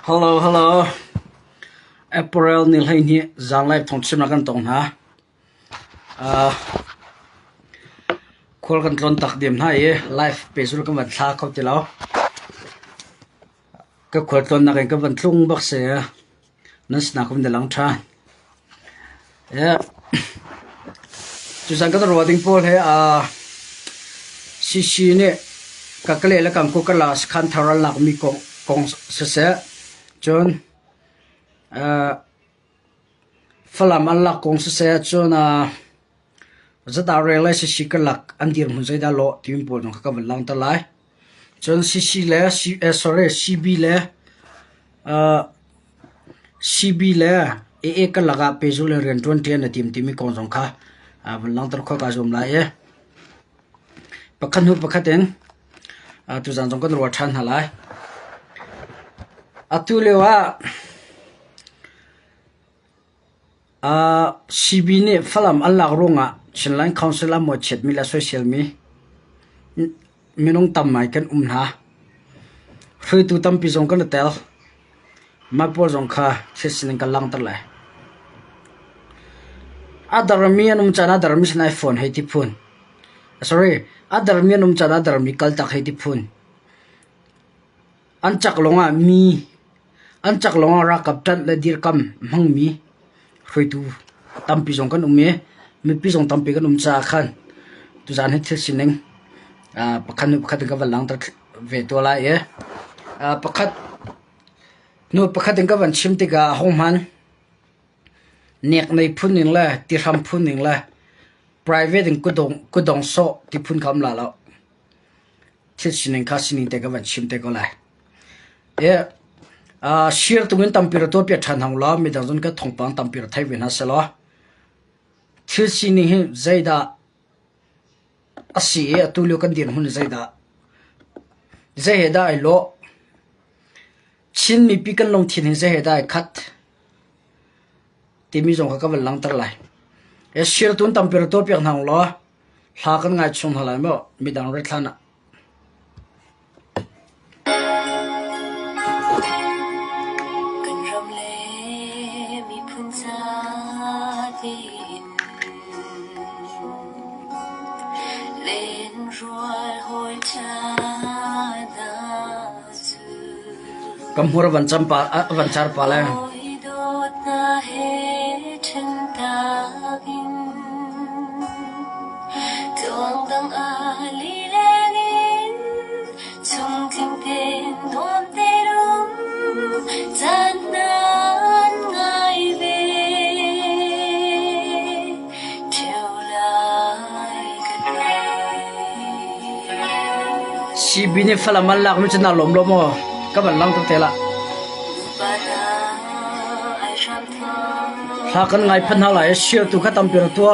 Hello April nil hai ni zang live thong chim na kan tong na khol kan tlon tak dim na ye live page ru kan wat thla khop ti lo ka khol tlon na kan ka van thlung bak se nan sna kum de lang tha ya chu sang ka ro ding pol he cc ne ka kale la kam ko kala khan tharal lak mi kong se chon falam Allah kong se chon zada rela si kalak andir mun zaida lo tim pol no ka lang ta lai chon cc le cb le cb le e ka laga pejul ren 20 na tim timi kong jong kha lang tar kho ka jom lai e pakhan hu pakhaten tu jan jong ka ro than halai atulewa CB ne falam Allah ronga chinline council mo chet mila social minung tam mai kan umna hrui tu tam pi jong kan tel ma por jong kha thesnin kan lang tar lai adarmi anum chana darmi snai phone hei ti phone sorry adarmi anum chana darmi kal tak hei ti phone anchak longa mi anchak longa ra kaptan le dir kam mang mi hrui tu tampi jong kan umme mi pi jong tampi kan cha khan tu jan he thsineng pakhat ka walang tar ve to la ye pakhat ka wan chim te ga hongman nek nei phunin la ti ram phunin la private in kudong so ti phun kam la lo thsineng kha sinin te ka wan chim te ko la ye share tungin tampir to pe than hang la mi dang ka thongpang tampir thai wen ha selo thilsini he zaida asi e atulio kan din hun zaida ai lo chin mi pi kan long thin zaida ai khat ti mi jong ka wal lang tar lai e share tun tampir to pe hang lo hla kan ngai chung halai mo mi dang re thana Kampur van char pa la si bini fala malak mi chna lom mo ka ban lang to tela sa kan ngai phan hala e share tu khatam pir to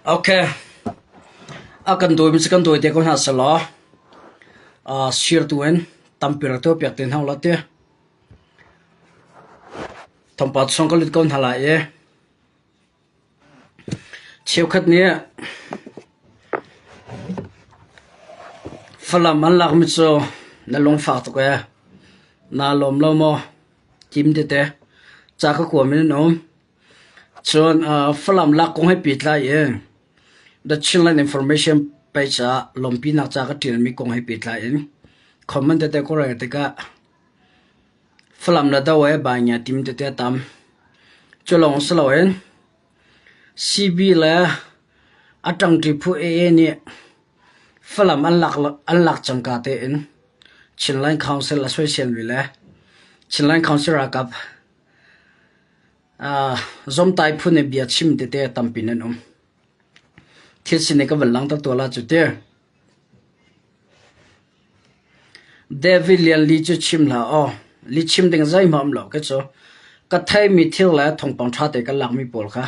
Okay. Akan doi miskan doi te kon hasalo. Shir tuen temperatur piak ten hau late. Tempat songkolit kon hala ye. Chiu khat ni falam an lak mitso na long fa to ka na lom lo mo kim te te cha ka ko min no chon falam lak kong hai pit la ye the children information page lompi na cha ka tin mi kong hai pit la in comment te ko ra te ka falam na da we ba nya tim te te tam cholong slo en cb la atang ti phu e ni falam an lak changka te in chinline council association wile chinline council rakap zom tai phune bia chim te te tampinen thil sine ka walang ta tola chute david lian li chu chim la li chim ding zai mam lo ke cho ka thai mi thil la thong pang tha te ka lak mi pol kha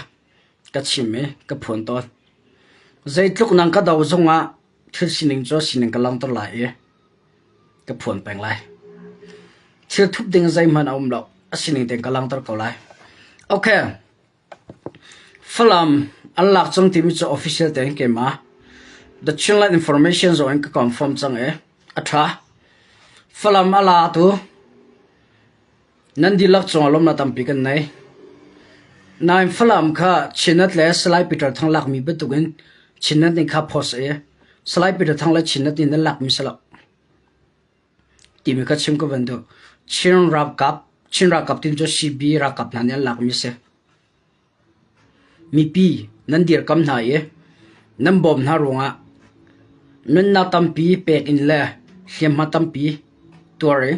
ka chim me ka phon to zai tluk nang ka daw zonga thil sining cho sining ka lang to la e ka phon peng lai thil thup ding zai man lo asining te ka lang tor ko lai okay falam unlock chang timi cho official te ke ma the channel information zo en ka confirm chang e atha falam ala tu nan dilak chong lom na tampi kan nai nai falam kha chinat le slide peter thang lak mi betugin chinat ni kha phos e slide peter thang la chinat ni lak mi sala timi kha chim ko bandu chin ra kap tin jo cb ra kap na ne lak mi se mi pi nan dir kam na ye nan bom na ronga nan na tampi pek in la hjem ma tampi tore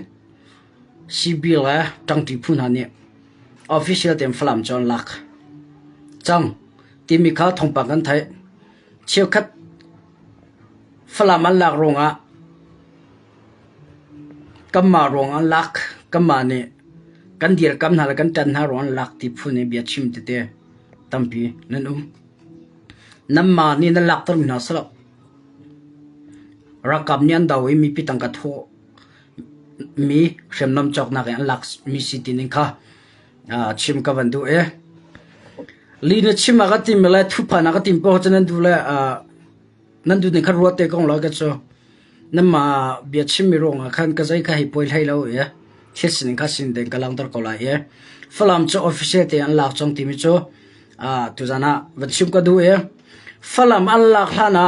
cb la tang ti phun ha ne official tem flam chon lak chang timi kha thong pa kan thai chiu khat flam an lak ronga kamma rong an lak kamma ne kan dir kam na la kan tan na ron lak ti phune bia chim te te tampi nan namma ni na lak tor na sala rakam nyan dawi mi pitang ka tho mi shremnam chok na kan lak mi city ning kha chim ka bandu e lina chima ga tim la thu pa na ga tim po chanan du la nan du ne kha ro te kong la ga cho namma bia chim mi rong khan ka zai kha hi poi lai lo e khisin kha sin den ka lang tor ko la e falam cho official te an lak chong ti mi cho tu jana vachim ka du e falam an lak hlana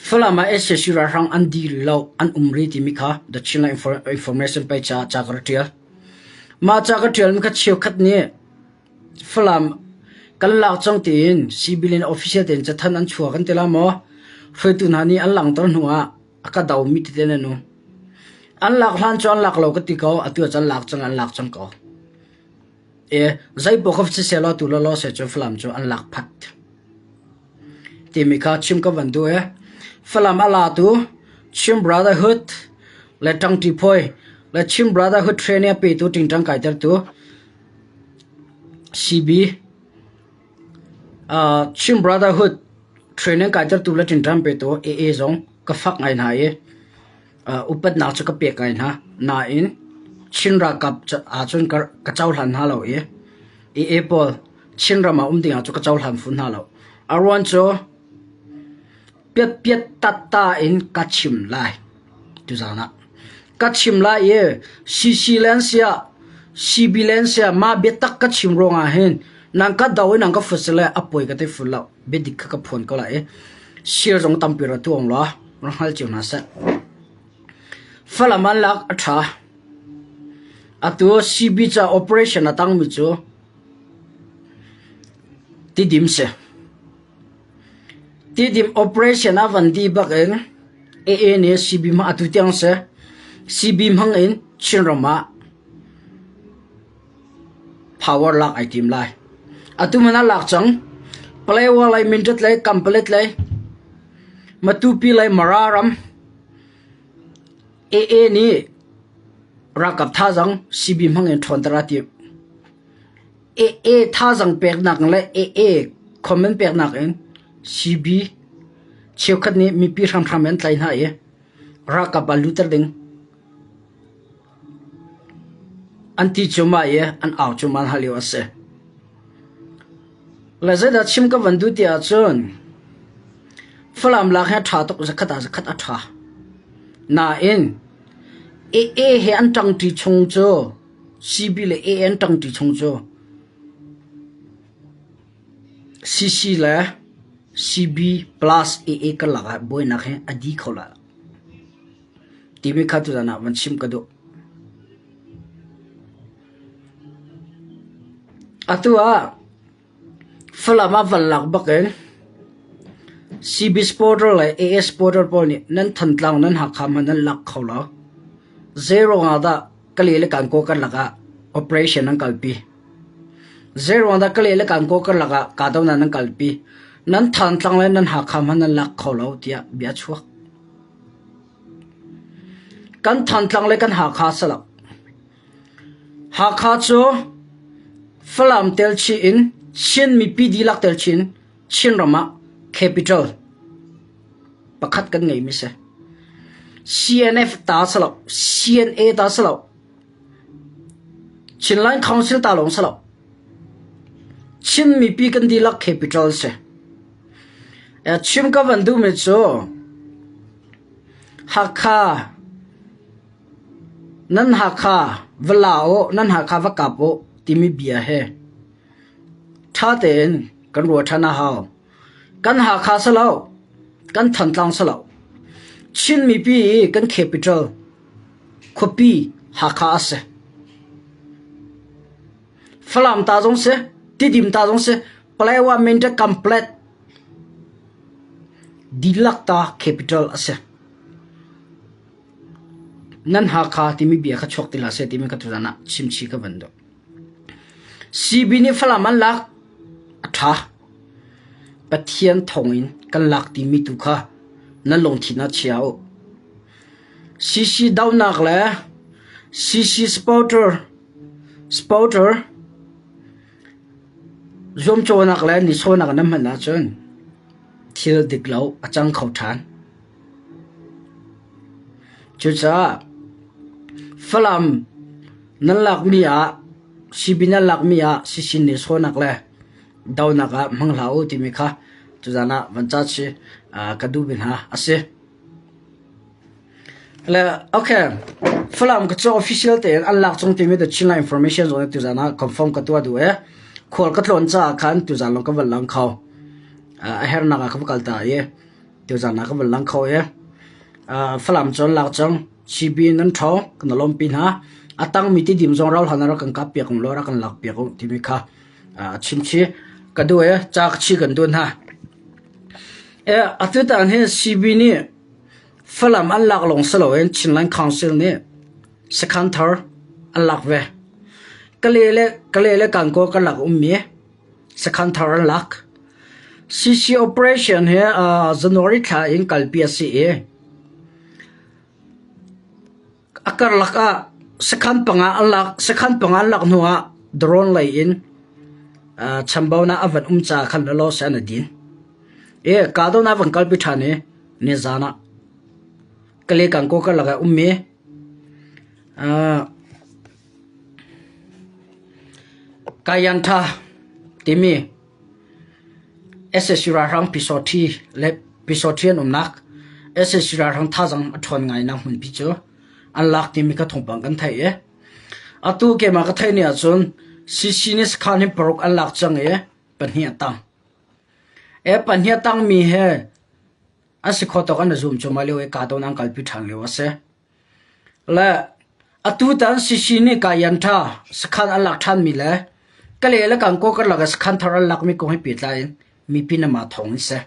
falama ssura rang an di lo an umri ti mi kha the china information page cha kartia ma cha kartia mi kha chiu khat ni falam kan lak chong tin civilian official ten cha than an chua kan tela mo fetu na ni an lang tor nuwa aka daw mi te na no an lak hlan cho an lak lo ka ti ko atu chan lak chang an lak chang ko e zai bo khof che selo tu lo se cho falam cho an lak phat ti mi kha chim ka van du e falam ala tu chim brotherhood le tang ti phoi le chim brotherhood trainer pe tu ting tang kai tar tu cb chim brotherhood trainer kai tar tu le ting tang pe tu aa zong ka phak ngai na ye upat na cha ka pe kai na na in chin ra kap a chun ka chaw hlan ha lo ye aa pol chin ra ma ding a chu ka chaw hlan fun ha lo arwan cho piet tata in kachim lai tu zana kachim lai ye silensia sibilensia ma betak kachim ronga hen nang ka daw nang ka fusle apoi ka te fulla bedik ka phon ko la e shir jong tampira tu ong la rahal chuna sa falaman lak atha atu sibicha operation atang mi chu ti dimse tidim operation avan di baken ne cb ma atu tiang se cb mang in chinrama power lock item lai atu mana lak chang play wall lai minute lai complete lai matu pi lai mararam ni rakap tha jang cb mang in thon tara ti tha jang pek nak lai comment pek nak in CB chiu khat ni mi pi tham en tlai na e ra ka baluter ding anti chuma ye an aw chuma haliu ase la zeda chim ka vandu ti a chon flam la kha tha tok zakhat a tha na in e he an tang ti chung cho CB le e an tang ti chung cho CC la CB plus AA ka laga boy na khe adi khola timi khatu dana wan chim ka do atua falama valak baken CB supporter la AA supporter poni nan thantlang nan hakham nan lak khola zero ngada kalile kan ko kan laga operation nan kalpi zero ngada kalile kan ko kan laga kadaw nan kalpi nan thantlang le nan hakham nan lak khola tia bia chuak kan thantlang le kan hakha sala hakha cho falam tel chi in chin mi pi di lak tel chin rama capital pakhat kan ngai mi se CNF ta salo CNA ta salo Chinline Council ta long salo chin mi pi kan di lak capital se chim ka vandu me cho hakha nan hakha vlao nan hakha vakapo timi bia he tha ten kan ro thana ha kan hakha salo kan thantlang salo chin mi pi kan capital copy hakha ase flam ta jong se tidim ta jong se plewa mente complete dilakta capital ase nan hakha timi bia kha chok tila se timi ka thana chimchi ka bando CB ni flam an lak atha pathian thongin kan lak timi tu kha nan long thina chiao CC downak la CC supporter zom chonak la ni sonak nam hana chon thil diklo achang khau than chucha flam nan lak mia CB nan lak mia CC ni sonak la dawnaka manglau timi kha tuzana vancha chi kadu bin ha ase la okay flam ka cho official te unlock chong timi the china information zone tuzana confirm ka tu adu e khol ka tlon cha khan tuzan long ka walang khaw a her na ka kalta ye tuzana ka walang khaw ye flam chon lak chong CB nan tho kan lom pin ha atang miti dim jong raul hanara kan ka pe kong lora kan lak pe kong timi kha chimchi kadu e chak chi kan dun ha atuta an he CB ni falam unlock long salo en Chinline Council ni second third unlock ve kalele kan ko kalak ummi second third unlock CC operation he January tha in kalpia si e akar laka second panga unlock nuwa drone lai in chambawna avan umcha khan lo sana din kado na van kalpi thane ne zana kale kan ko ka laga umme kayantha timi SSU ra rang pisoti le pisotian umnak SSU ra rang thajang athon ngai na hun pi cho unlock timi ka thongpang kan thai e atu ke ma ka thai ni achon CC ni skhan hi prok unlock chang e panhia tang panhia tang mi he asikho to kan zoom chomale we ka don ankal pi thang le wase la atu tan CC ni ka yantha skhan alak than mi le kale la kan ko kar laga skhan thar lak mi ko hi pi tlain mi pi na ma thong se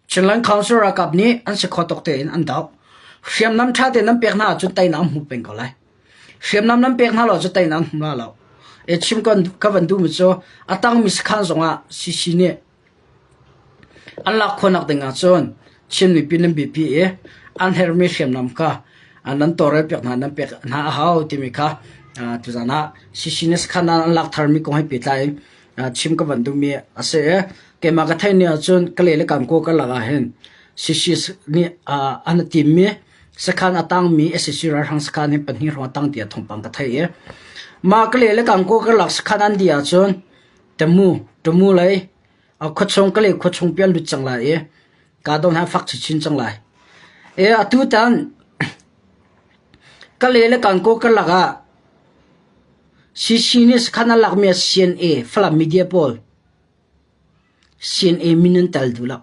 Chinline Council ra kap ni an sikho tok te in an daw hriam nam tha te nam pek na chu tai nam hu pen ko lai hriam nam pek na lo chu tai nam hu la lo chim kon ka van du mi cho atang mi skhan zonga CC ni Allah khonak denga chon chin mi pinam bp an hermi hriam nam ka anan tore pek na nam pek na hau timi kha tuzana CC ni skhan an lak thar mi ko hi pi tai chim ka van du mi ase ke ma ka thai ne chon kale le kan ko ka laga hen sisi ni an tim mi sakhan atang mi ssc ra hang sakhan ni panhi ro tang dia thong pang ka thai e ma kale le kan ko ka lak sakhan an dia chon temu lai a khochong kale khochong pian lu chang la e ka don ha fak chi chin chang lai e atu tan kale le kan ko ka laga sisi ni sakhan lak mi CNA fla media pol CNA minin tal dula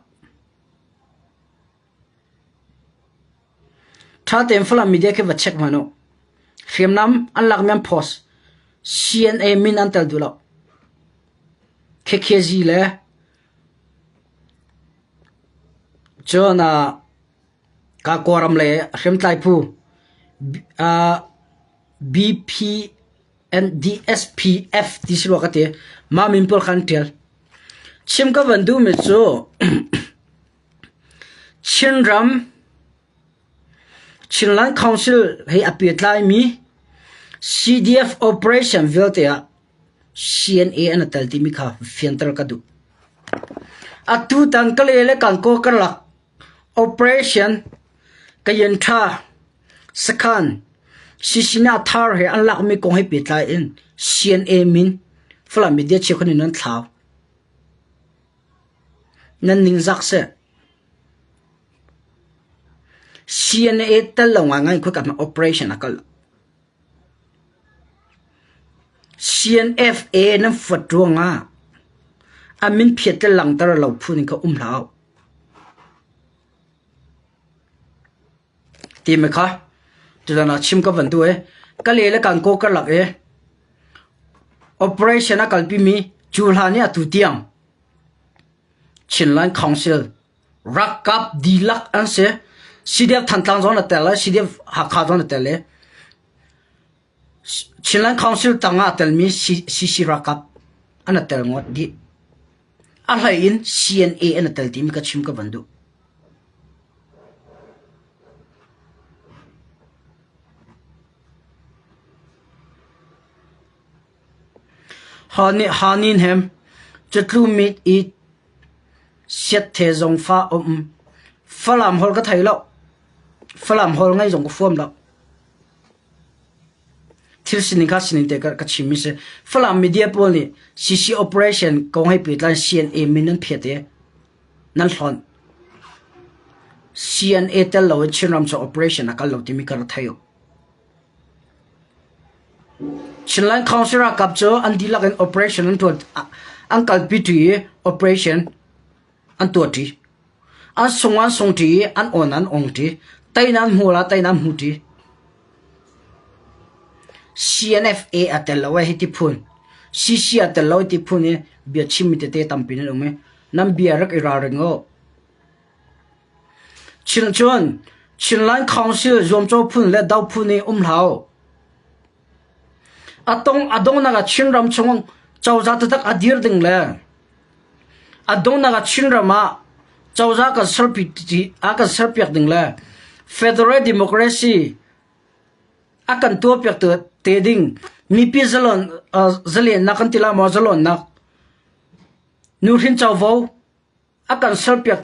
tha tem fla media ke va check mano film nam an lak mem post CNA minin tal dula KKZ le chona ka koram le hrem tlai pu BP and DSPF tisro ka te ma min pol khan tel chim ka vandu me cho Chinland Council hei apiat lai mi CDF operation viltea CNA an talti mi kha fiantar ka du atu tan kale kan ko kalak operation kayen tha sakhan sisina thar he an lak mi ko he pitlai in CNA min fla media che khoni nan thlaw nan ning zak se CNA tal lawa ngai ko ka operation akal CNFA nan fatronga amin phiat lang tar lo phun ka umlaw ti me kha tudana chim ka vandu e kale le kan ko ka lak e operation akal pi mi chulhani atu tiang Chinland Council rakap dilak anse CDF thantang zona tela CDF hakha zona tele Chinland Council tanga tel mi CC rakap anatel ngot di alain CNA anatel tim ka chim ka vandu hanin hem chatlu mit I set the zong fa falam hol ka thailo falam hol ngai zong ko form la thil sinin ka sinin te ka chimi se falam media poli CC operation ko hai pitlan CNA minan phete nan hlon CNA tel lo chinram so operation akal lo timi kar thayo Chinland Council kapcho an dilak an operation an to ankal pitui operation an to ti an songan songti an onan ongti tainan hula tainan huti CNFA atelawa hitipun CC atelawa hitipun e bia chimite te tampin no me nam bia rak irarengo Chinland Council zomcho phun le dau phuni umlao adong naga chinram chong chawza tak adir ding le adong naga chinrama chawza ka serpi aka serpiak ding le federal democracy akan to pyak te ding mi pi zalon zalen nakan tila mo zalon nak nurin chawvo akan serpiak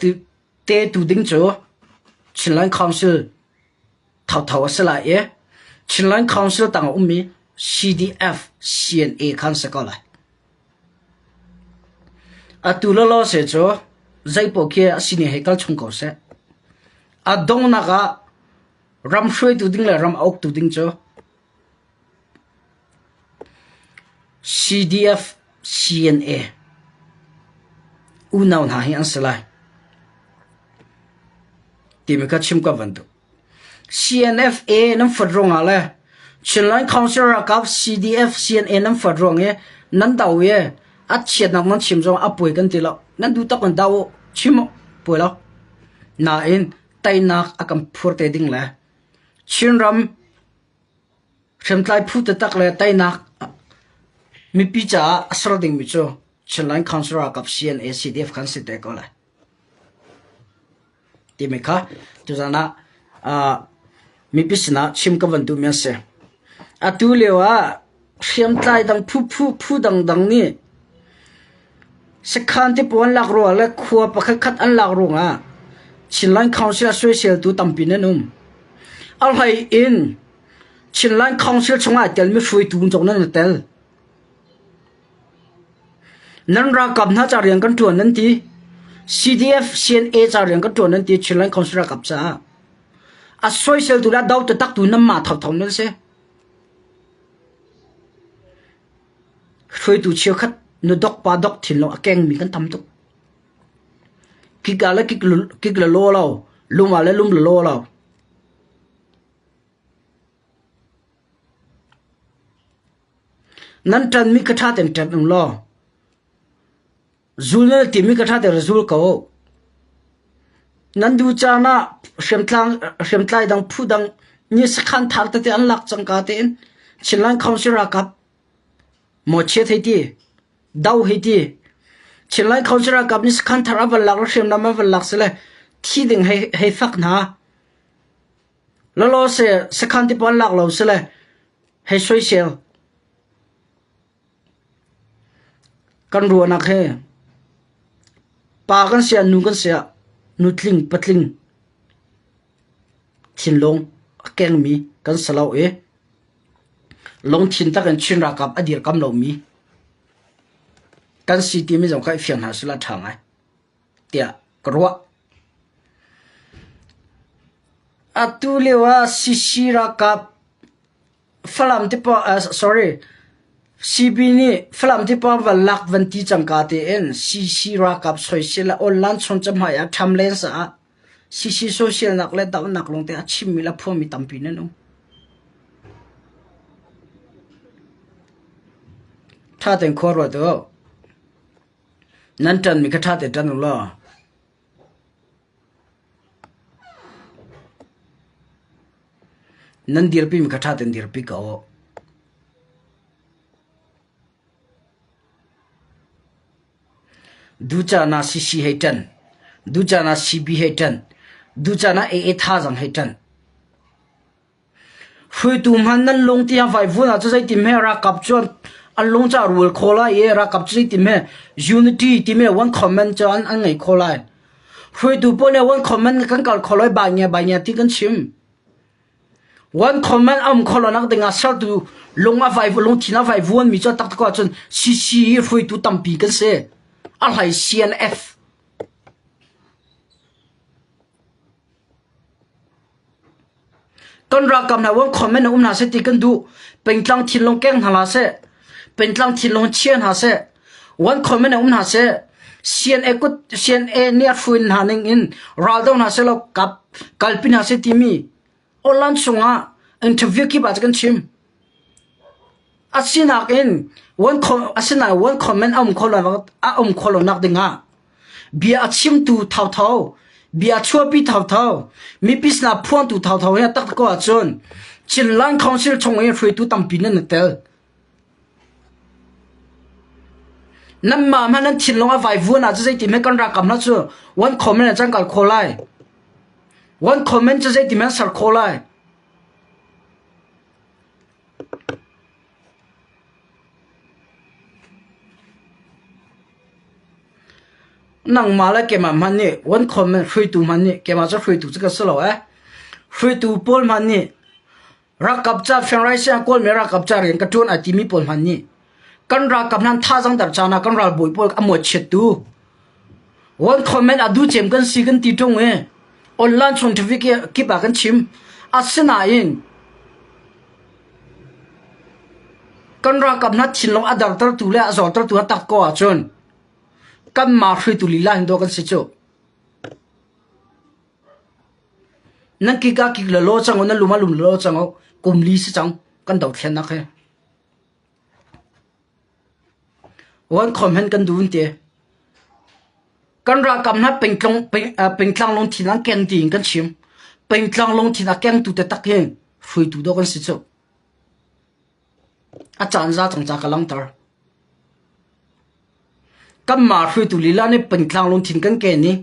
te tu ding cho Chinland Council thau asala e Chinland Council tang ummi CDF CNA kan sakala atula lo se cho zaipo ke asini hekal chungko se adong naga ram shroi tu ding la ram auk tu ding cho CDF CNA unaw na hi ansalai timika chimka vandu CNFA nam fadronga le Chinland Council rakap CDF CNA nam fadrong e nan dawe at chiat nak man chimjong apoi kan tilo nan du tak kan daw chimo poilo na in tainak akam phurte ding la chinram chemtlai phut tak le tainak mi picha asro ding mi cho Chinland Council rakap CNA CDF kan site ko la timeka tuzana mi pisna chim ka vandu me se atu lewa chemtlai dang phu dang ni สักคันที่ปวนหลักรัวและครัวประคัดอันหลักรัวอ่ะชินลันคาวเซียช่วยเซลตูตัมปีนนุ่มเอาให้อินชินลันคาวเซียชงอาเตลไม่ช่วยตูนจงนั่นเตลนั่นรักกับน่าจะเรียนกันตัวนั้นที CDF CNA จะเรียนกันตัวนั้นทีชินลันคาวเซียกับจ้าอ่ะช่วยเซลตูละดาวตักตูน้ำมาเท่านั้นเสียช่วยตูเชียวคัดนดอกปาดอกถิ่นเราแกงมีกันทำตุกกิกอะไรกิกละโลเราลุมอะไรลุมละโลเรานั่นจันมีกระทะเต็มจันล้อจูเนลที่มีกระทะเต็มจูลเขานั่นดูจานะเชื่อมทลายดังพูดังนี่สักขันทาร์ตที่อันหลักจังกาเต็นชิลลันคาวสิรากับหมดเช็ดให้ดีดาวให้ดีชิลลันคาวสิรากับนี่สักขันทาร์บัลลักเชื่อมน้ำบัลลักเสเลยที่ดึงให้ฟักนะแล้วเราเสียสักขันที่บัลลักเราเสเลยให้ช่วยเชียวกันรัวนักเฮปากันเสียนูกันเสียนูทลิงปัดลิงทินลงแกงมีกันสลาวลงทินตะกันชินรักับอดีตกำลงมีกันสีที่ไม่จงใครเฟียงหาสุลทางไงเตียกรัวอัตุเลวะสิรักับฝรั่งที่ปอsorry CB นี่ฝรั่งที่ปอวันลักวันที่จังกาเตนซีรักับสวยเสียละออนไลน์ชนจำหายทำเลนส์อ่ะซีโซเชียลนักเล่นดาวนักลงแต่ชิมมีละพวกมีตั้มปีนั่นนู่ถ้าแต่งคอร์ตัวนั่นจันมีกระทะแต่จันนู่นล่ะนั่นเดียร์ปีมีกระทะแต่เดียร์ปีก็ดูจานาซีให้จันดูจานาCBให้จันดูจานาAAท่าจังให้จันช่วยตูมันนั่นลงที่ไฟฟุ้นอาจจะใช้ทีมให้รักกับจวนอันลงจากรัวโคลายรักกับใช้ทีมให้ Unity ทีมให้ One Comment จวนอันไงโคลายช่วยตูปนเนี่ย One Comment กันกัลโคลายบางอย่างที่กันชิม One Comment อ้ำโคลนักเด้งอาศัยตูลงมาไฟฟุ้นลงที่น่าไฟฟุ้นมีจวนตักตะกว่าจนซีช่วยตูตั้มปีกันเสียอะไร CNF กันรักกับนะว่าคอมเมนต์น่าเสติกันดูเป็นกลางทินลงแกงหาลาเสเป็นกลางทินลงเชียนหาเสวันคอมเมนต์น่าเส CNA ก็ CNA เนี่ยฟื้นหาหนึ่งอินเราต้องหาเสเรากับกัลปินหาเสติมีออนไลน์ส่งอ่ะอินเทอร์วิวกี่บาทกันชิมอาศินักอินวันคอมอาศินักวันคอมเมนต์โคลนักดึงอ่ะเบียร์ชิมตูเท่าเบียร์ชัวปีเท่ามีพิษนาพวนตูเท่าเนี่ยตักก็จนชิลลันคาวซิลชงเองช่วยตูตั้มปีนั่นเตลนั่นมามันนั่นชิลลงอาไฟฟุ้นอาจจะใช้ทีมให้กันรักกับนั่นชัววันคอมเมนต์จังกัลโคไลวันคอมเมนต์จะใช้ทีมให้สักโคไลนั่งมาแล้วแกมามันนี่วันคอมเมนต์ช่วยตูมันนี่แกมาจะช่วยตูจะก็สลายช่วยตูปอลมันนี่รักกับจ่าเฟียงไรเสียงกอลไม่รักกับจ่าเรียนกระตุ้นอาทิมีปอลมันนี่กันรักกับนั้นท่าจังดับจานะกันรักบุยปอลอมวดเช็ดตูวันคอมเมนต์อดูเจมกันซีกันตีตรงออนไลน์ชนทวิกกี่ปากันชิมอาศินาอินกันรักกับนั้นชินลงอดัลตระตูเลยอจอลตระตูตักก็จนกันมาช่วยตุลีลาหินโดกันสิจ๊นั่นกิกากิกละโลจังนั่นลุมาลุมละโลจังกุมลีสิจังกันดาวเทียนนักเฮวันคอมเมนต์กันดูนเตะกันรักกับนั้นเป็นกลางลงที่นั่งแกงตีกันชิมเป็นกลางลงที่นั่งแกงตุเตตักเฮช่วยตุโดกันสิจ๊อาจารย์จะจังจากกันลังตากันมาช่วยตุลีลานี่เป็นกลางลงถิ่นกันแก่นี้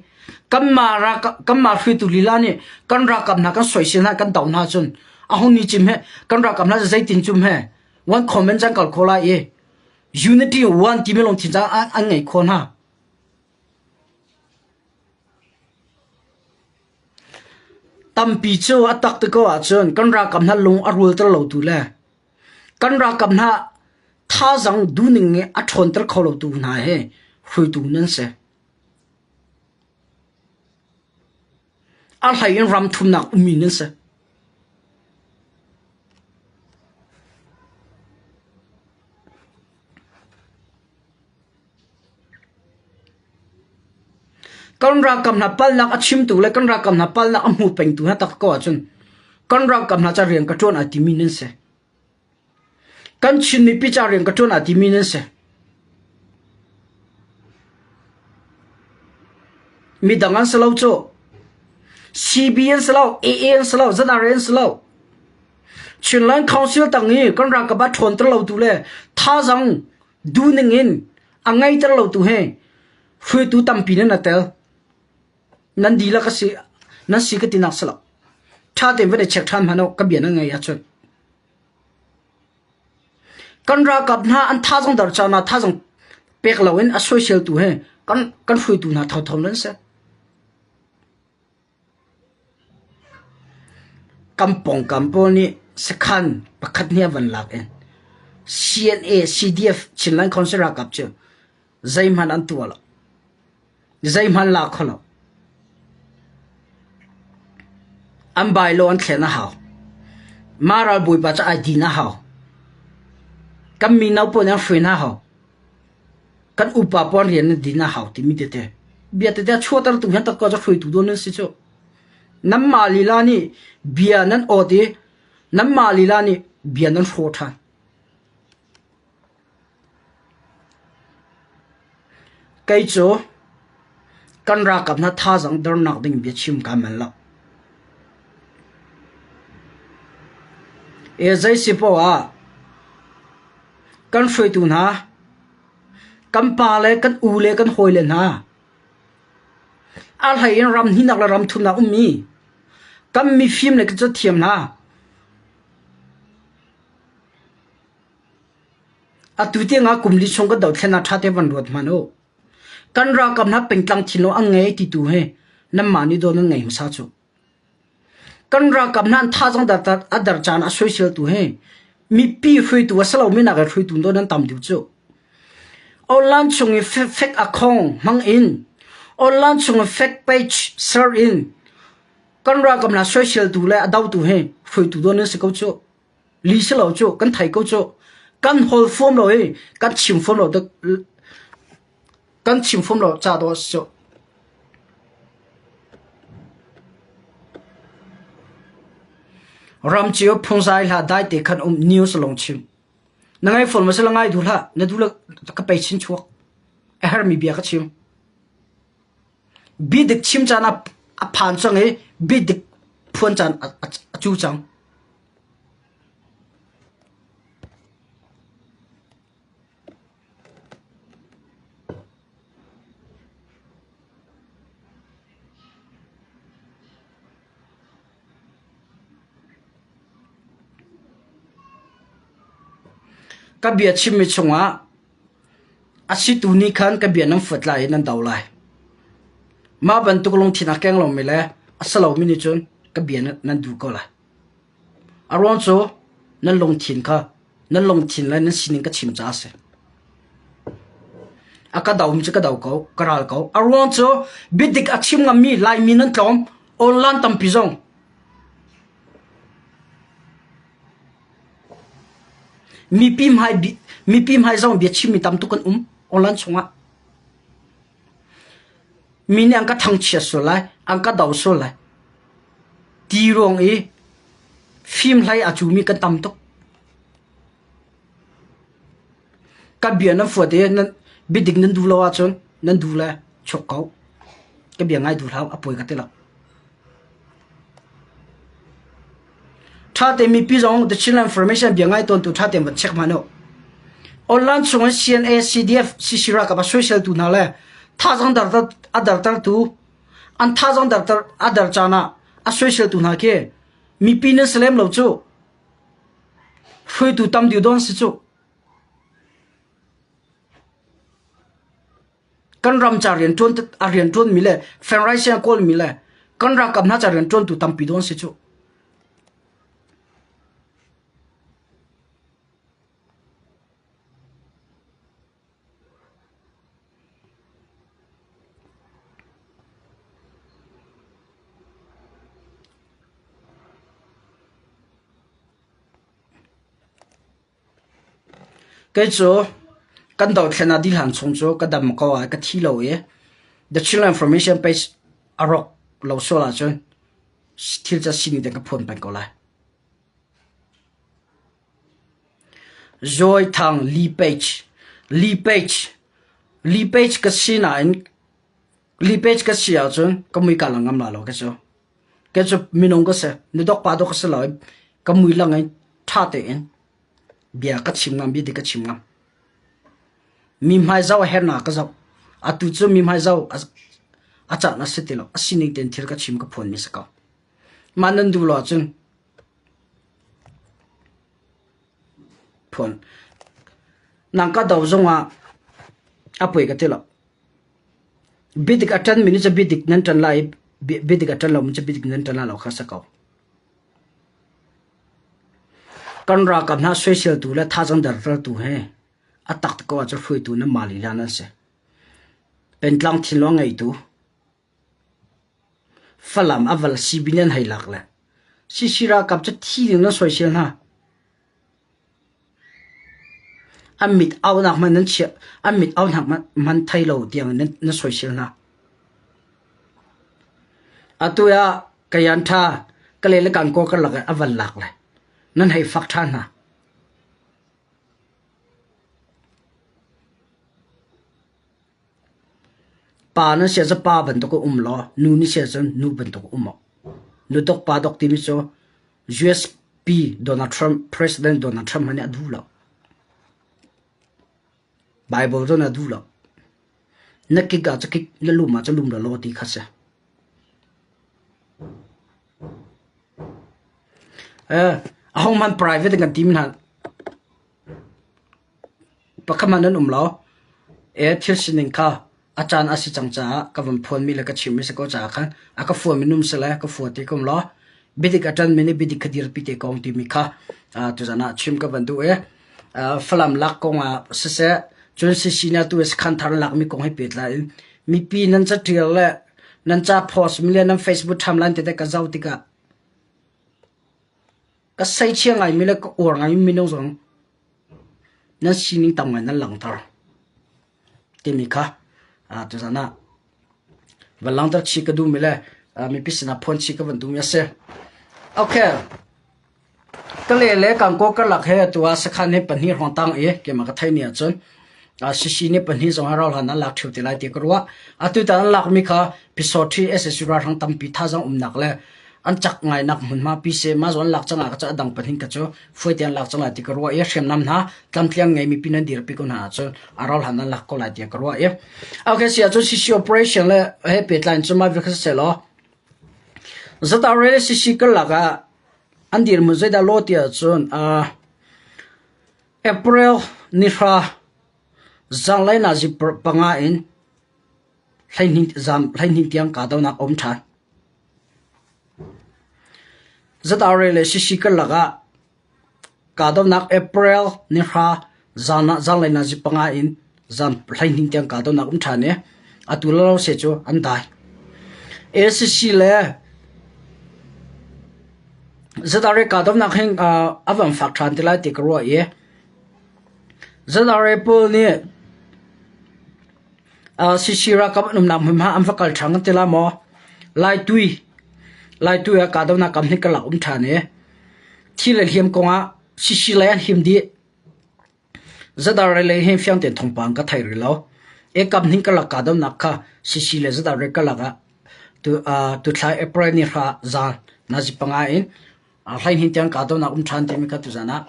กันมาช่วยตุลีลานี่กันรักกับนักกันสวยเสียนะกันดาวน่าจนเอาหุ่นนี้จิมเหกันรักกับนักจะใช้ตินจุ่มเหวันคอมเมนต์จังกัลโคลาUnity วันที่ไม่ลงถิ่นจังอันไงคนฮะ tampi chu atak te ko a chon kan ra kam na lung arul tar lo tu le kan ra kam na tha jang du ning nge a thon tar kholo tu na he hrui tu nan se al hayin ram thum nak umi nan se kan ra kam na pal nak achim tu le kan ra kam na pal nak amu peng tu ha tak ko chun kan ra kam na cha riang ka ton ati minin se kan chin mi pi cha riang ka ton ati minin se mi dangan selo cho CBN selo AN selo ZRN selo Chinland Council tang ni kan ra ka ba thon tar lo tu le tha jang du ning in angai tar lo tu he hui tu tampi na tel nan di la ka si nan si ka tinak sala tha te ve check tham hano ka bian ngai ya chon kan ra kap na an tha jang dar cha na tha jang pek lawin a social tu he kan hui tu na thaw thaw nan se kampong ni sekhan pakhat nia van lak en CNA CDF Chinland Council ra kap che zaiman an tu ala zaiman la kholo am bai lo an thena haw maral bui ba cha ID na haw kam mi nau po na free na haw kan upa pon rian di na haw ti mi te te bia te da chotar tu han ta ko ja free tu don si cho nam ma li la ni bia nan o ti nam ma li la ni bia nan fo tha kai cho kan ra kap na tha jang dar nak ding bia chim ka man la e zai si po a kan free tu na kan pa le kan u le kan hoi le na al hai ram hi nak la ram thu na ummi kam mi film le ka cha thiam na atu te nga kumli chong ka daw thena tha te ban rot mano kan ra kam na pengtlang thino angai ti tu he nam mani do na ngai sa chu kan ra kam nan tha jang da adar chan a social tu he mi pi hui tu asalo mi na ga hui tu do nan tam du chu online chung fake account mang in online chung fake page share in kan ra kam na social tu le adaw tu he hui tu do na se ko chu li se lo chu kan thai ko chu kan hol form lo he kan chim form lo kan chim form lo cha do chu ram chiu phungsai la dai te khan news long chim nangai phone masala ngai dula na dula ka pai chin chuak a har mi bia ka chim bi dik chim chana a phan chang e bi dik phon chan a chu chang ka bia chim mi chunga asi tu ni khan ka bia nam fat lai nan daw lai ma ban tu long thina keng long mile asalo mi ni chun ka bia nan du ko la aron so nan long thin kha nan long thin lai nan sinin ka chim cha se aka daw mi ka daw ko karal ko aron so bidik achim ngam mi lai mi nan tlom online tam pizong mi pim hai zong bia chim mi tam tu kan online chunga mi ne ang ka thang chia so lai ang ka daw so lai ti rong e film lai a chu mi kan tam tok ka bia na fo de nan bidik nan du lawa chon nan du la chok kau ka bia ngai du law apoi ka te la tha te mi pi zong the children information bia ngai ton tu tha te ma check mano online chung CNA CDF sisira ka ba social tu na le tha jang dar adar tar tu an tha jang dar tar adar chana a social tu na ke mi pi na slem lo chu hui tu tam diu don si chu kan ram cha rian ton mi le fan rai sia kol mi le kan ra kam na charan tol tu tampi don se chu cái chỗ căn đầu thiên đi hàng xuống chỗ cái đầm câu cái thi lầu ấy the children information page arok lâu số là chứ thiếu cho xin được cái phone bằng câu lại rồi thằng Lee page cái xin này Lee page cái gì à chứ có mấy cái là ngâm lại cái chỗ mình không có sẽ nếu đọc ba đọc cái lại có mấy lần ấy thà tiền bia cái chim ngâm bia đi cái chim ngâm mìm hai dâu hết nà cái dâu à tụi chú mìm hai dâu à chả nó sẽ tiền lo à xin đi tiền thiệt cái chim cái phone mi sẽ có mà nên đủ lo chứ phone nàng cái đầu giống à bồi cái tiền lo bia đi cái chân mình sẽ bia đi nên chân lại bia đi cái chân lo mình sẽ bia đi nên chân lại lo khác sẽ có con ra cầm na social tu là tha rằng dar tu he atak ko cho phui tu na mali la na se pen tlang thin lo ngai tu falam aval sibinan hai lak la sisira kap cha thi na social na amit au nak man nan chia amit au nak man thai lo tiang na social na atuya kayan tha kale le kan ko ka lak aval lak la nan hay phak than na pa na sia za pa ban to ko lo nu ni sia zan nu ban to ko nu tok pa dok ti mi so USP Donald Trump President Donald Trump mane adu lo Bible zo na adu lo nakki ga cha ki la lu ma cha lum lo ti khasa ahong man private ngan team na pakamanan lo thil sining kha achan asi changcha ka van phone mi la ka chimi se ko cha khan aka phone minum sala ka phone ti kom lo bidik atan mini bidik khadir pite kong ti mi kha tu jana chim ka bandu falam lak ko nga se chun se sina tu es khan thar lak mi ko hai pet la mi pi nan cha trial la nan cha post million nam Facebook timeline te ka zau ti ka cái say chiang ai mi le ko or ngai mi no zong na sining tam ngai na lang thar ti mi kha tu sana va lang tar chi ka du mi le mi pisna phone chi ka van du mi se okay ka le kan ko ka lak he tu a sa khan he pan hi hong tang e ke ma ka thai ni a chon si ne pan hi zong ha ro la na lak thu ti lai ti korwa atu ta lak mi kha episode 3 ss ra thang tam pi tha jang nak le an chak ngai nak mun ma pi se ma zon lak changa ka cha dang panin ka cho foi tian lak changa ti karwa e shem nam na tlam tliang ngai mi pinan dir pi ko na cho arol han lak ko la ti karwa e okay sia cho si operation le he petline cho ma vek se lo zata re si ka la ga an dir mu zai da lo ti a chon April ni ra zang lai na ji panga in hlain tiang ka do na om than zatare le shishi ka laga ka do nak April ni ha zang lai na ji panga in zam hlain tiang ka do na om thane atulalo se cho andai shishi le zatare ka do nak heng avam fak than tila ti kro ye zatare po ni sishira ka num nam ma am fakal thang tila mo lai tui ka do na kam ni ka la thane thile hiam ko nga shishi le an him di zadare le hem fyang ten thong pang ka thai ri lo e kam ni ka la ka do na kha shishi le zadare ka la ga tu thai April ni ha za na ji panga in hlain hin tiang ka do na than te mi ka tu zana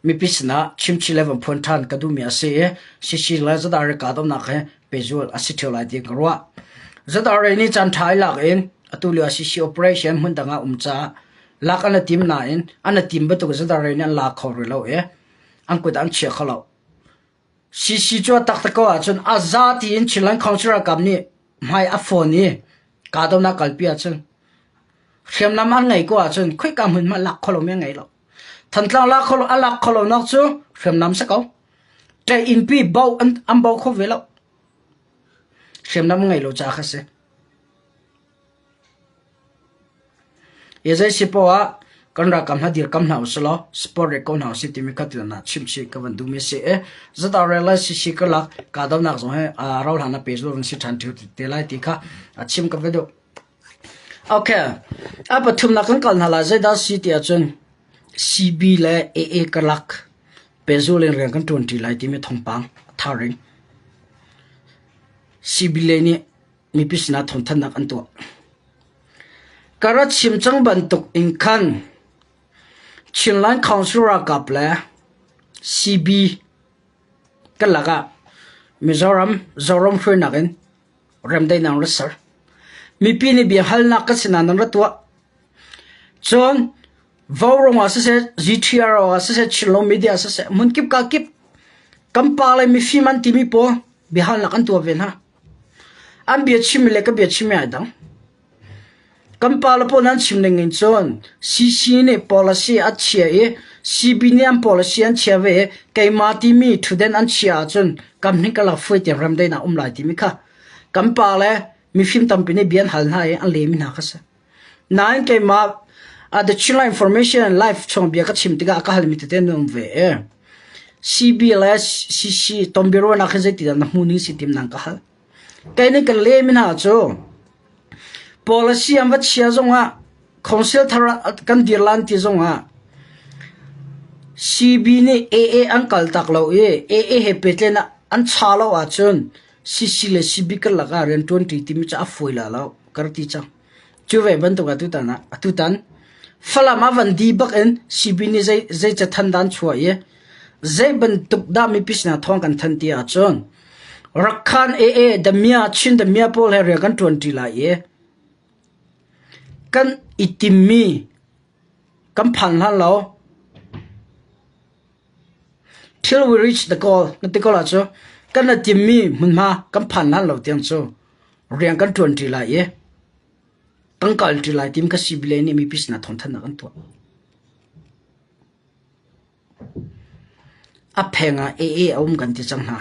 mi pisna chimchi level phon than ka du mi ase shishi le zadare ka do na kha pejual asithela ti karwa zadare ni chan thai lak in atulio shishi operation mun danga cha lak ana tim na in ana tim ba to zadare ni la khor lo an ko dang che khalo shishi cho tak ta ko a chon azati in chilan khonsura kam ni mai a phone ni กาดนักกัลปีอาจนเขียมน้ำอันไงก็อาจนคุยกำหุ่นมาลักขลุ่มยังไงหรอกทันตลักขลุ่มลักขลุ่มนักจูเขียมน้ำสักเอาใจอินปีเบาอันเบาเขาเวลาเขียมน้ำไงเราจะข้าศึกเอเจสิปว่ากันรักกันหาดีกันหาอุสละสปอร์ตเรคอนหาสิที่มีขัดอยู่นะชิมชีกันวันดูมีเสียจะตาเรลัยสิกันละกาดนักส่งให้เราหาหน้าเพจวันสิทันทีเดี๋ยวไล่ตีค่ะชิมกันไปดูโอเคปฐุมนักกันหาละจะได้สิที่อาจารย์ CB และ AA กันลักเพจวันเรียนกัน20ไล่ที่มีทองปังทาริง CB เลยนี่มีพิษณาทนทันนักอันตัวกระชิมจังบันตุกอินคันชินลันคอนซูรากับและ CB กันละก็มิโซรัมช่วยนักเองเริ่มได้นางรัสเซอร์มีปีนี้เบียหัลนักก็สินานันรัตัวจนวอร์รงอาศัย GTR อาศัยชิลโลมีเดียอาศัยมุนกิบกากิบกัมปาเลยมีฟิมันที่มีโปเบียหัลนักอันตัวเวนฮะอันเบียชิมเล็กก็เบียชิมอะไรดังกัมปาลปนันชิมเงินจนCCเนี่ย policy อัดเชียCB เนี่ย policy อันเชียเวไกมาที่มีทุเดนอันเชียจนกัมนี่ก็ละฟื้นเตรียมรำได้นะลายที่มีค่ะกัมปาเลยมีฟิล์มตั้มเป็นเบียนหันให้อันเลมินาค่ะสินั่นไกมาthe chila information and life ช่องเบียก็ชิมติกาก็หันมิตรเต้นนมเวCB และ CC ตอมเบโรนักเจติดันมูนิสิติมนังก็หันไกนี่ก็เลมินาจ้ policy อันวัดเชียจงอ่ะ council ทาร์กันดีลันที่จงอ่ะ CB นี่ AA อันกัลตักเราAA เฮเปตเลนะอันชาเราอาจน CC เลย CB กันละก็เรียน20ที่มิจะฟื้นละเรากระติจังจู่เว็บบันตุกตุตันนะตุตันฟลามาวันดีบักเอ็น CB นี่ใจจะทันดันช่วยใจบันตุกดามีพิษณาท้องกันทันทีอาจนรักขันAA ดมีอาชินดมีอาโพลเฮเรียกัน20ละกันอิติมีกันผ่านหันเรา till we reach the goal นั่นที่ก็แล้วจ้ะกันอิติมีมันมากันผ่านหันเราเตียงจ้ะเรียงกัน20ละตั้งกัลที่ละทีมก็สิบเลยนี่มีพิษณาทนทันนักตัวอัพเพงอ่ะเอากันที่จังหา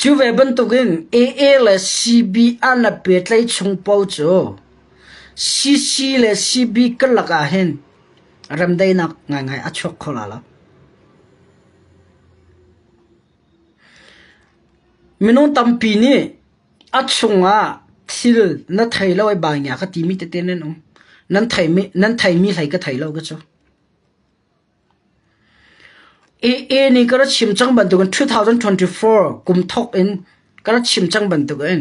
จู่เว็บตุกินAA และ CB อันนั้นเปิดเลยชงเป้าจ้ะ CC และ CB ก็ลักอาเห็นรำได้นักง่ายอัดชกเขาละมินุตัมปีนี่อัดชงอ่ะทิลนั่นไทยเราไอ้บางอย่างก็ตีมิตรเต้นนั่นนั่นไทยมีใครก็ไทยเราก็จ้ะAA นี่ก็ชิมจังบันตุกัน2024กุมทอกอินก็ชิมจังบันตุกัน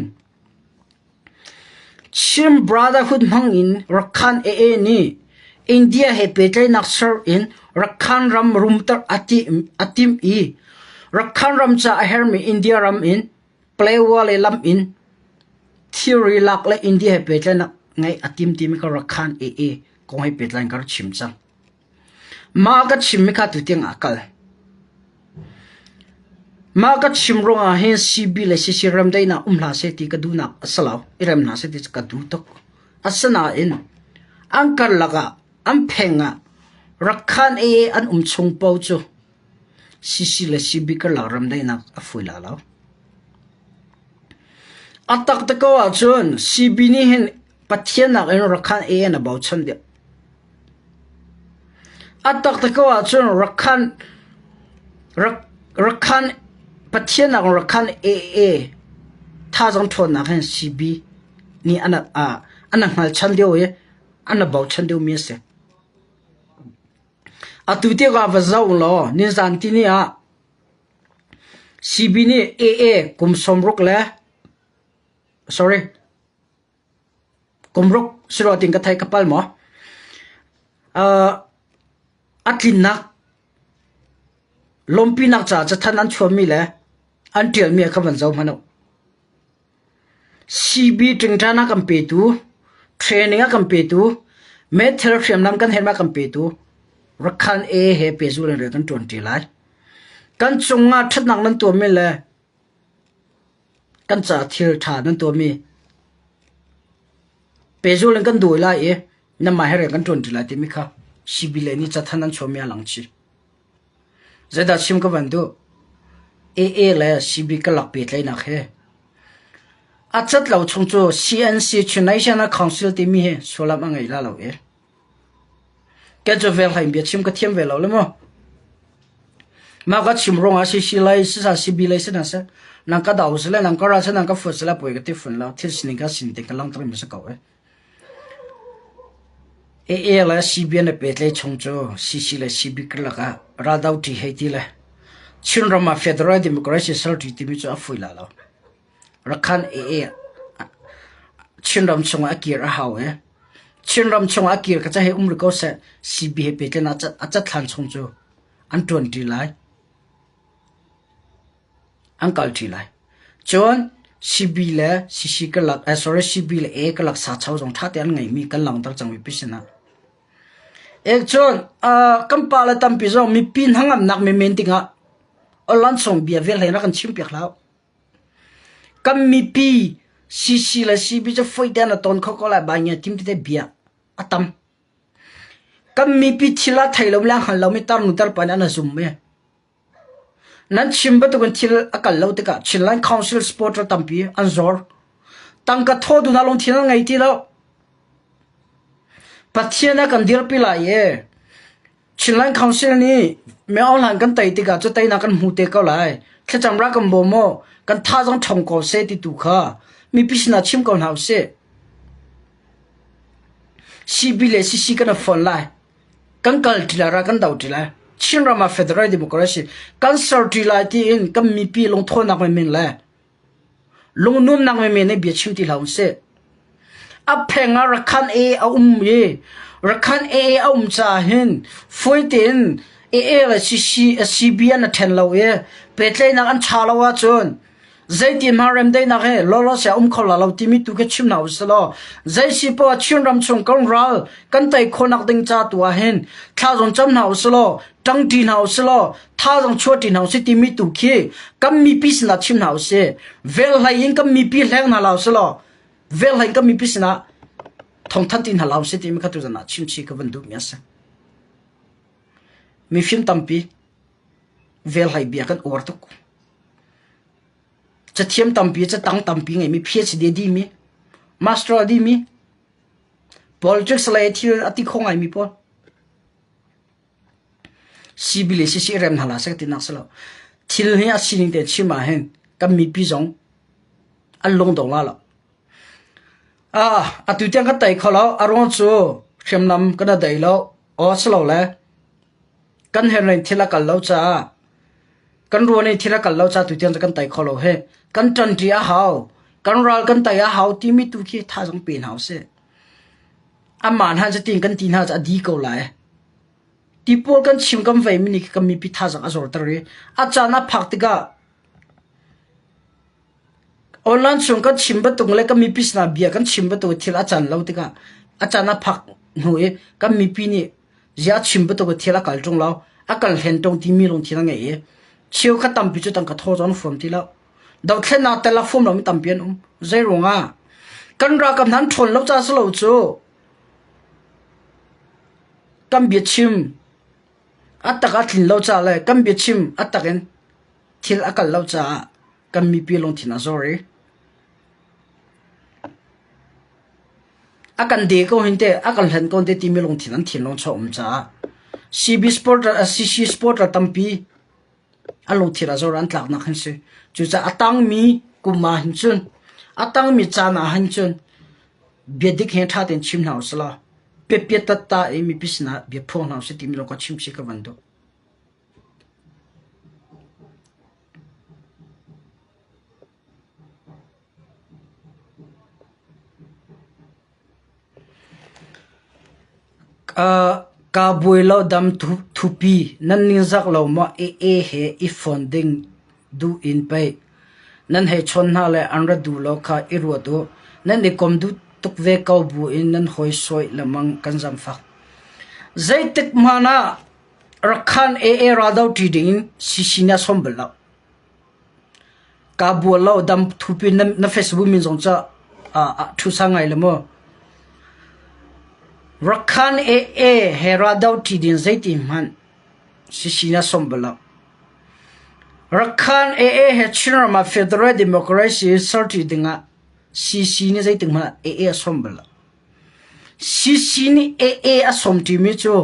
ชิม brotherhood มังอินรักขัน AA นี่อินเดียเฮเปตเลยนักสืบอินรักขันรำรุมตร์อติมรักขันรำจะเฮร์มีอินเดียรำอินเปลวาเลลำอินทีรีลักและอินเดียเฮเปตเลยนักไงอติมก็รักขัน AA คงเฮเปตเลยก็ชิมจังมาก็ชิมไม่ขาดตัวเตียงอักลมาก็ชิมรงอาเห็น CB และ CC รำได้นะลาเสติกดูนักสลาวรำนาเสติกดูตกสนาอินอังกันละก็อันเพงอ่ะรักขันอันชงเป้าจู CC และ CB ก็ละรำได้นักฟื้นละแล้วอัตตักตะก็ว่าจน CB นี่เห็นปัจเจียนักรักขันนะบ่าวชันเดียอัตตักตะก็ว่าจนรักขันปัจเจียนักรักขันถ้าจังทนนักเห็น CB นี่อันนั้นหัลชันเดียวอันนั้นบ่าวชันเดียวมีเสียอัตุเตียก็ว่าเจ้าล้อนิสันที่นี่CB นี่กุมสมรุกเลยsorry กุมรุกสุดติงกับไทยกับปัลหมออัตลินนักลมปีนักจะทันนั้นชัวมีเลยอันเดียวมีคำวันเจ้ามันเอา CB ถึงท่านักกัมปีตูเทรนนิ่งกัมปีตูเมทเทอร์ฟิมนำกันเห็นมากัมปีตูรักขันเฮเปซูเลนเรื่องกัน20ล้านกันจงอาทัดนักนั้นตัวมีเลยกันจะทิลทานั้นตัวมี pezo len kan doi la e na ma here kan ton tila ti mi kha sibile ni chathanan chomya langchi zeda chim ka vandu e la sibi ka lak pe tlai na khe achat lo chungchu CNC National Council ti mi he solam angai la lo e ke jo vel haim bia chim ka thiam vel lo le mo ma ka chim rong a si lai sa sibi lai sa na sa nang ka daw sela nang ka ra sa nang ka fu sela poi ka ti fun la thil sin ka sin te ka lang tra mi sa ka e la sibi na pe tlai chungchu si la sibi ka la ka ra daw ti he ti la Chinrama Federal Democracy Society ti mi chu afui la lo rakhan chinram chung akir a haw chinram chung akir ka cha he umri ko sa CB he pe na cha thlan chung chu an 20 lai ankal thi lai chon CB la CC ka lak sorry CB la e ka lak sa chau jong tha te an ngai mi kan lang tak chang mi pisina ek chon kampa la tampi zo mi pin hangam nak me mentinga lan song bia vel hena kan chim piak lao kam mi pi CC la CB cha foi dana ton kho la ba nya tim te bia atam kam mi pi thila thailom lang han lo mi tar nu tar pan ana zum me nan chim ba to kan thil akal lo te ka chilan council sport tampi anzor tang ka tho du na long thina ngai ti lo pathiana kan dir pi la ye chilan council ni me online kan tai ti ka chu tai na kan mu te ko lai thacham ra kam bo mo kan tha jang thong ko se ti tu kha mi pisna chim ko nau se CB le CC kan phone lai kan kal tila ra kan dau tila Chinrama Federal Democracy kan sorti lai ti in kan mi pi long tho nak me min la long num nak me me ne bi chim ti laun se a phenga ra khan e a ye ra khan e a cha hin foitin la CB na ten lo ye petlai na an chala wa chon zaiti maram dai na he lolo se khola lo timi tu ke chim na uslo zai si po chinram chung kong ral kan tai khonak ding cha tua hen tha jong cham na uslo tang ti na uslo tha jong choti na se timi tu khi kam mi pis na chim na use vel lai in kam mi pi leng na la uslo vel lai kam mi pis na thong than tin halaw se timi khatu na chim chi ka bandu mya sa mi film tampi vel hai bia kan ortuk cha thiam tampi cha tang tampi ngai mi PhD di mi master di mi politics lai thi ati khongai mi po CB rem hala sa ti nak salo thil he asining te chima hen kam mi pi jong along dong la atu tiang ka tai kholo aron chu khemnam kana dai lo o slo la kan her nei thila kal lo cha kan ro nei thila kal lo cha tu tiang kan tai kholo he kan tan ti a haw kan ral kan tai a haw ti mi tu khi tha jong pen haw se aman ha cha ting kan tin ha cha di ko lai ti pol kan chim kam vai mi ni kam mi pi tha jang azor tari achana phak tiga online chung kan chim ba tung le kam mi pi sna bia kan chim ba to thil achan lo tiga achana phak nue kam mi pi ni ja chim ba to thila kal tung lo akal hen tong ti mi long thina ngai chiu khatam pi chu tang ka tho jon from ti lo daw thena tela form lo mi tam pian zai ronga kan ra kam nan thon lo cha slo chu kam bi chim ataka thin lo cha le kam bi chim ataken thil akal lo cha kam mi pi long thina zori akan de ko hinte akal hen kon te ti mi long thinan thin long chom cha CB sport CC sport tampi along thira zoran tlak na khan se chu cha atang mi kuma hin chun atang mi cha na han chun bedik he tha ten chim naw sala pe pe ta e mi pisna be pho naw se ti mi lo ka chim chi ka wando ka boilo dam thupi nan ning zak lo ma e he I funding du in pay nan he chon na le anra du lo kha irwa do nan ne kom du tuk ve kau bu in nan hoi soi lamang kanjam fa zaitik mana rakhan e radau tiding sisina sombala ka boilo dam thupi na Facebook min jong cha thu sangai lemo รักขันเอเฮราดาวที่ดินใจติมันสินะสมบูรณ์รักขันเฮชินรามา Federal Democracy สัตย์ดิงะสินี่ใจติมันสมบูรณ์สินี่สมที่มิจู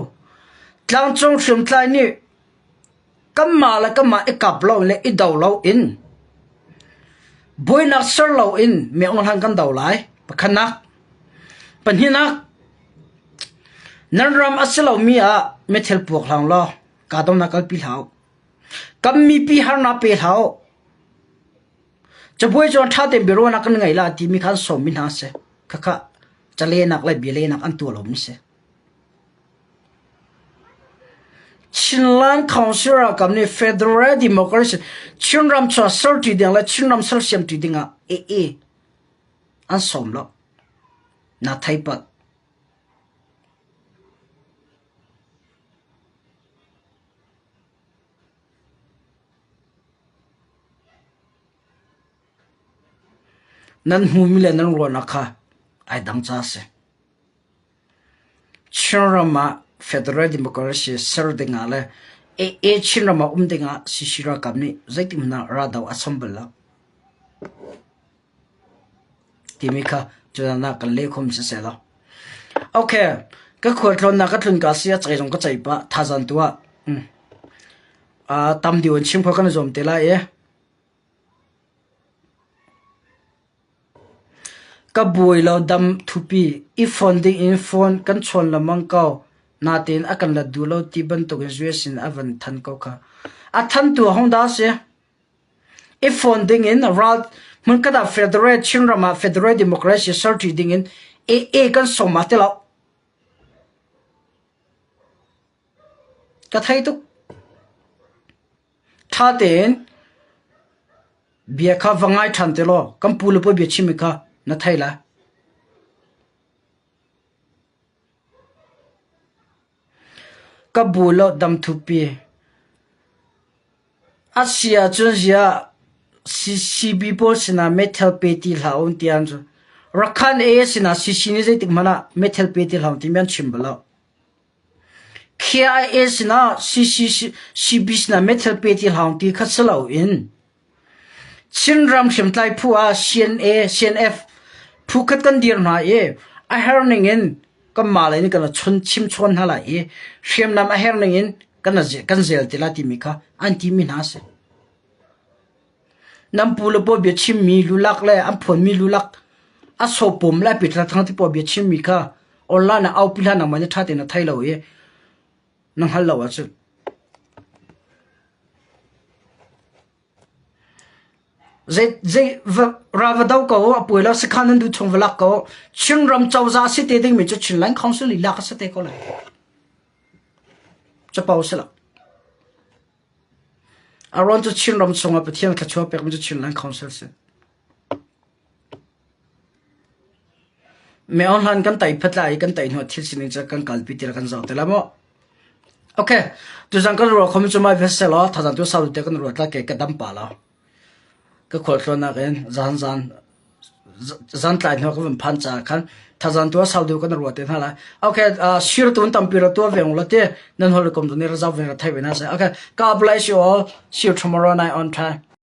หลังจงสมทายนี่กัมมาละกัมมากับเราเลยดาวเราอินบอยนักสเราอินเมื่อวันกันดาวไล่ปะขนักปัญหานักนั่นรำอัศเรามีไม่เทลพวกเราล้อกาดองนักกปีเท้ากัมมีปีหานาเปเท้าจะบอยจวนท่าเต็มเบโรนักกันไงล่ะที่มีขันสมมินาเสค่ะจะเล่นักเลยเบลนักอันตัวเราไม่เสชินลันคอนซิลร์กับนี่ Federal Democracy ชินรำชาสัลติดิงและชินรำสัลเซียมติดิงอันสมแล้วน่าไทยปัดนั่นหูมิเลนั่นรัวนักค่ะไอ้ดังจ้าเสชินรำมา Federal Democracy สัลติงอะไรชินรำมาดิงสิรากับนี่ใจติมันราดาวอัศมบัลแล้วที่มีค่ะจุดนั้นกันเลี้ยงคมเสียแล้วโอเคก็ควรทนนักทุนกาเสียใจตรงก็ใจปะท่าจันตัวตามดิวันชิมพอกันจอมเตล่าก็บวยเราดำทุปีอีฟอนดิ้งอินฟอนกันชนละมังเก้านาเต็นอากันละดูเราที่บันตุกันช่วยสินอวันทันก็ค่ะทันตัวห้องดาเสียอีฟอนดิ้งอินรัฐมันก็ได้ Federal ชินรามา Federal Democracy สัลติดิ้งอินกันสมมาเตล่าก็ไทยตุกท่าเต็นเบียข้าฟังไงทันเตล่ากัมพูลปเบียชิมิค่ะนัทไทยละกับบุลดำทุปีอาเซียจนเสียซีบีโพสินะเมทัลเปติลาอุนที่อันจูรักขันสินะสินี่ใจติมันนะเมทัลเปติลาอุนที่มันชิมบลาKIAสินะซีบีสินะเมทัลเปติลาอุนที่ขัดสลาวอินชินรำชิมไตผู้CNF ผู้ขัดกันดีร์น่ะไอเฮอร์นิงอินก็มาเลยนี่กันชนชิมชนฮะล่ะเชียมนำไอเฮอร์นิงอินกันเซลติลาติมิค่ะอันที่มินาเสนำปูลปอเบียชิมมีลุลักเลยอันผลมีลุลักอัศปมและปิดระทั้งที่ปอเบียชิมมีค่ะออนไลน์นะเอาพิลานะมันจะท่าเต็นไทยเรานั่งฮัลโหลอ่ะสิเจราฟดาวก็ว่าป่วยแล้วสิขานันดูชงเวลาก็ชิงรำเจ้าจ้าสิเตดิ้งมีจุดชินลันคอนสุลิลาก็สิเตก็เลยจะเป่าสิละอารมณ์จุดชินรำชงอ่ะไปเที่ยวกับชัวร์เป็กมันจุดชินลันคอนสุลสิเมื่อออนไลน์กันไต่พัดไล่กันไต่หัวที่สิ่งจะกันกัลปิดกันจะเอาแต่ละมั้งโอเคตัวจังกันรัวคอมมิชชั่นมาเวสเซลล์ถ้าจังตัวสาวเด็กกันรัวตะเกะกันดัมปาแล้วก็ขอโทษนะกันจันทลายหัวก็เป็นพันจากกันถ้าจันตัวสาวเด็กกันรัวเต็มที่ละโอเคชีวิตตัวตั้มปีละตัวเวงละเต้นั่นหัวเลยคอมตัวนี้เราจะเวงละไทยเวนัสโอเค God bless you all see you tomorrow night on time